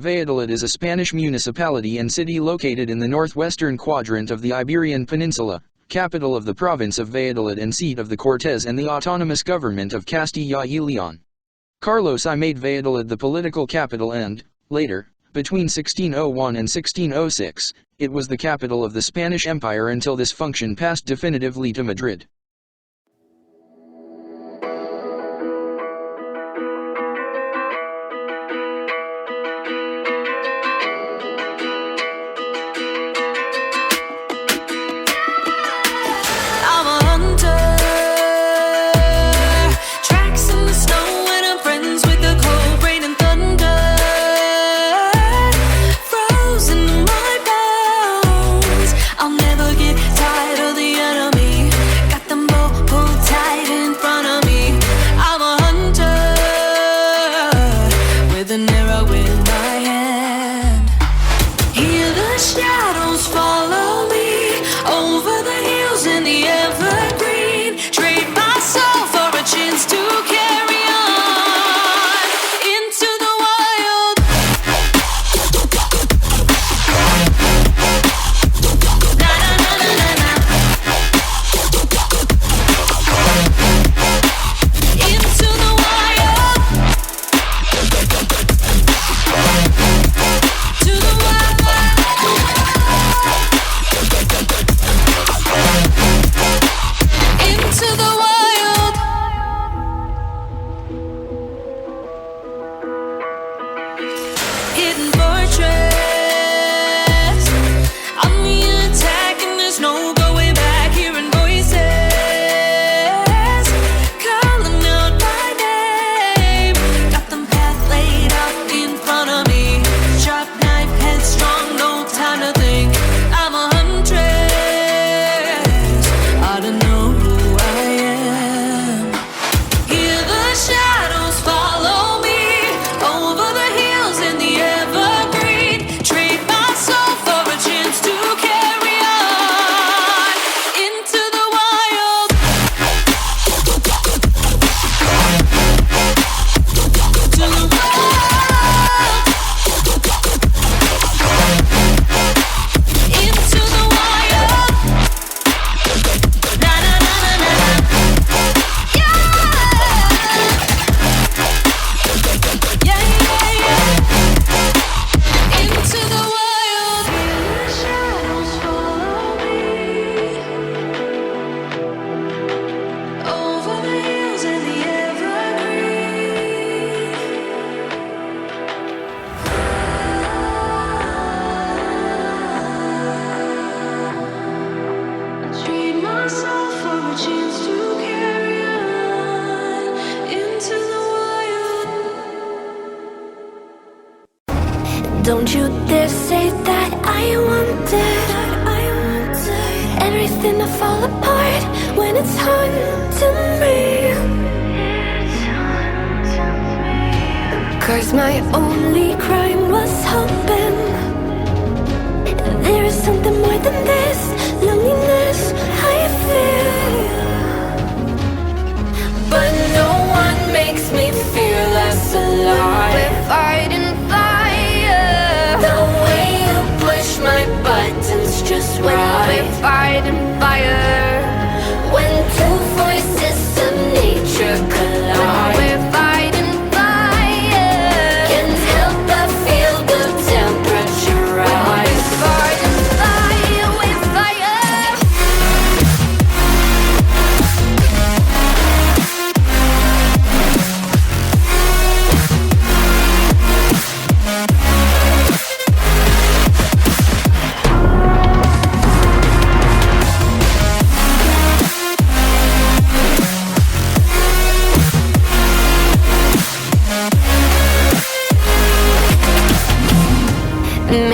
Valladolid is a Spanish municipality and city located in the northwestern quadrant of the Iberian Peninsula, capital of the province of Valladolid and seat of the Cortes and the autonomous government of Castilla y León. Carlos I made Valladolid the political capital and, later, between 1601 and 1606, it was the capital of the Spanish Empire until this function passed definitively to Madrid. Don't you dare say that I want it. Everything to fall apart when it's haunting me. 'Cause my only crime was hoping there is something more than this loneliness I feel. But no one makes me feel less alive. We're fighting fire. The way you push my buttons just right. We're fighting fire. When two voices of nature collide. We're fighting fire. Can't help but feel the temperature rise. We're fighting fire. We're fire.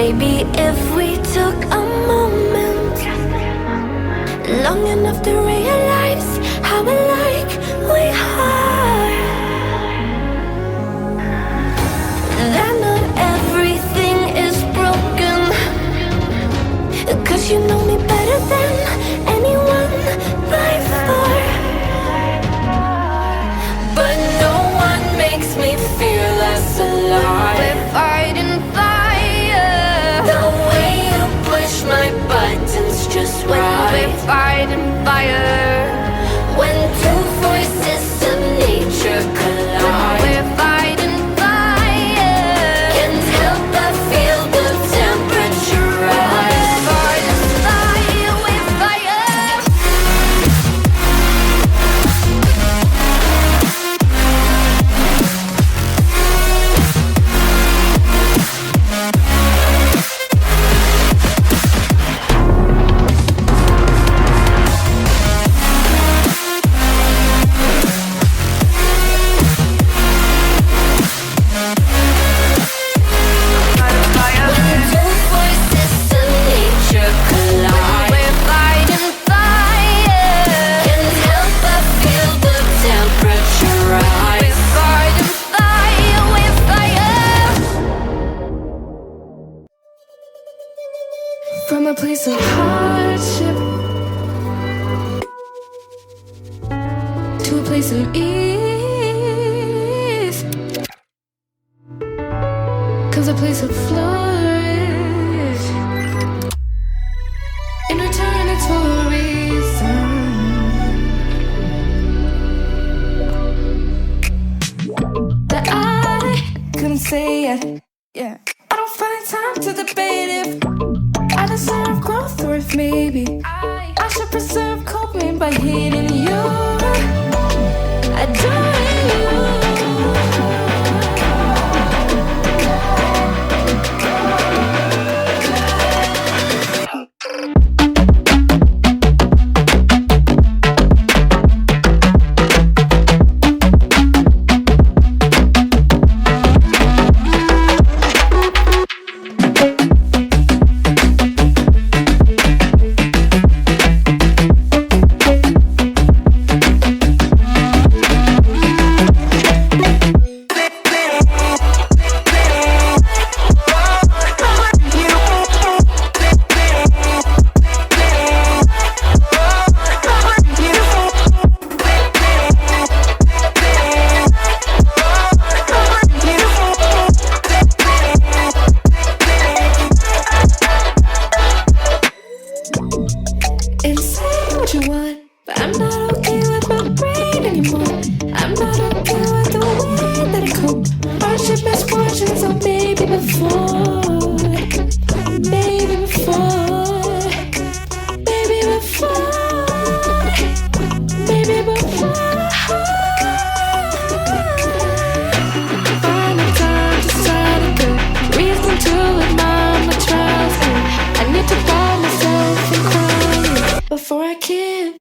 Maybe if we took a moment, long enough to realize how alike we are, that not everything is broken. 'Cause you know me better than anyone by far. But no one makes me feel less alive. We're fighting fire. fire. When two voices of nature collide, we're fighting fire. Can't help but feel the temperature rise. Fighting fire, we're fire. From a place of hardship to a place of ease comes a place of flourish. In return, it's for a reason that I couldn't say yet. Yeah, I don't find time to debate if I deserve growth, or if maybe I should preserve coping by hating you, adoring you. Before I can.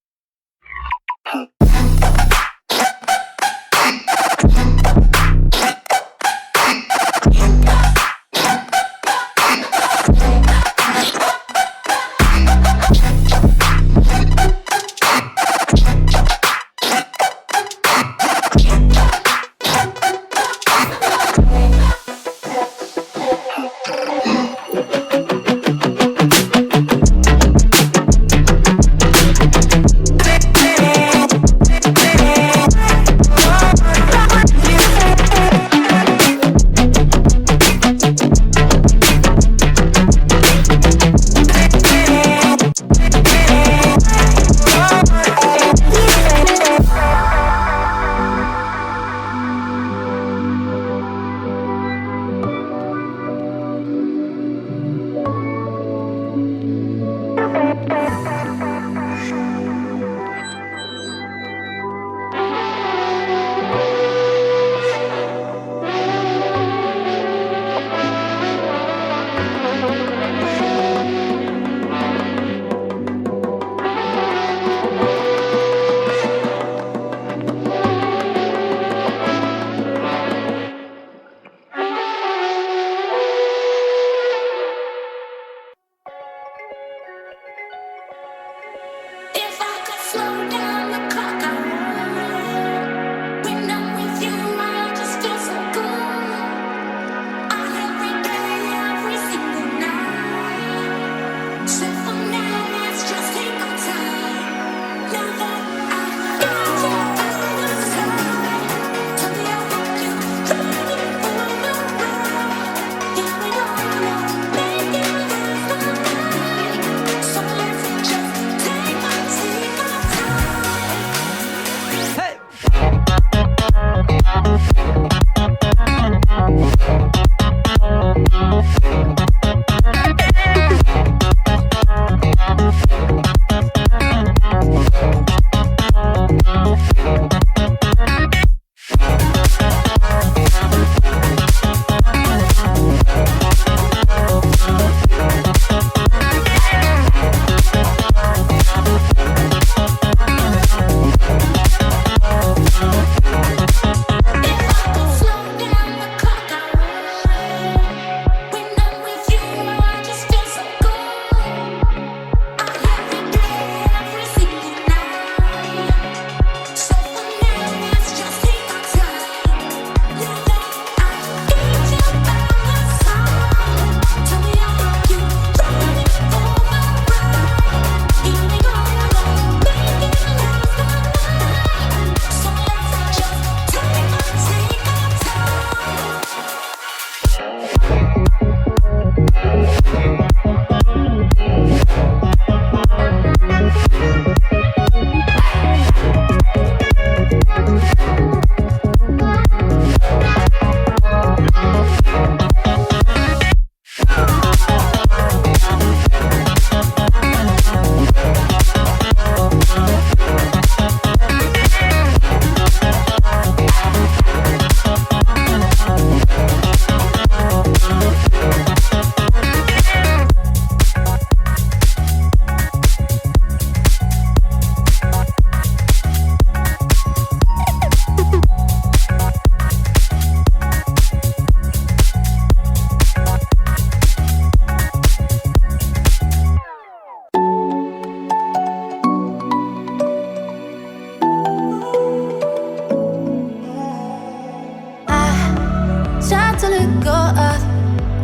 try to let go of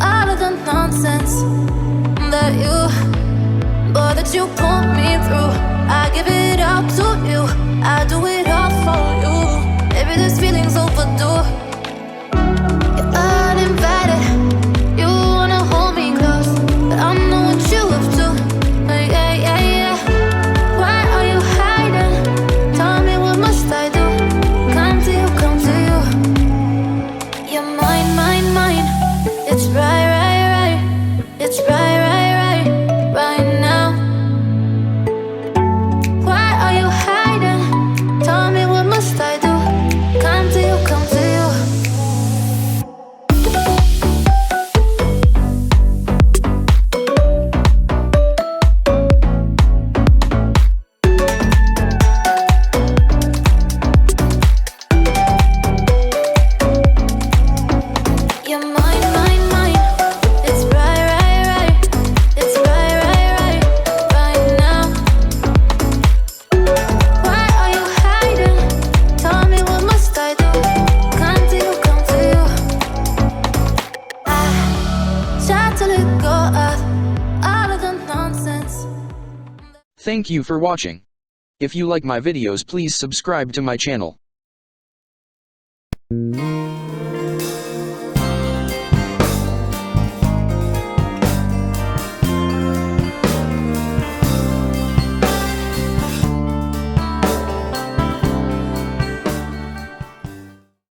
all of the nonsense that you put me through. I give it up to you, I do it all for you. Maybe this feeling's overdue. You're uninvited, you wanna hold me close, but I know what you have to. Yeah, yeah, yeah. Why are you hiding? Tell me, what must I do? Come to you, come to you. You're mine, mine, mine. It's right, right, right. It's right, right, right, right now. Why are you hiding? Tell me, what must I do? Come to you, come to you. You're mine, mine, mine. It's right, right, right. It's right, right, right, right now. Why are you hiding? Tell me, what must I do? Come to you, come to you. I try to let go of all of the nonsense. Thank you for watching. If you like my videos, please subscribe to my channel.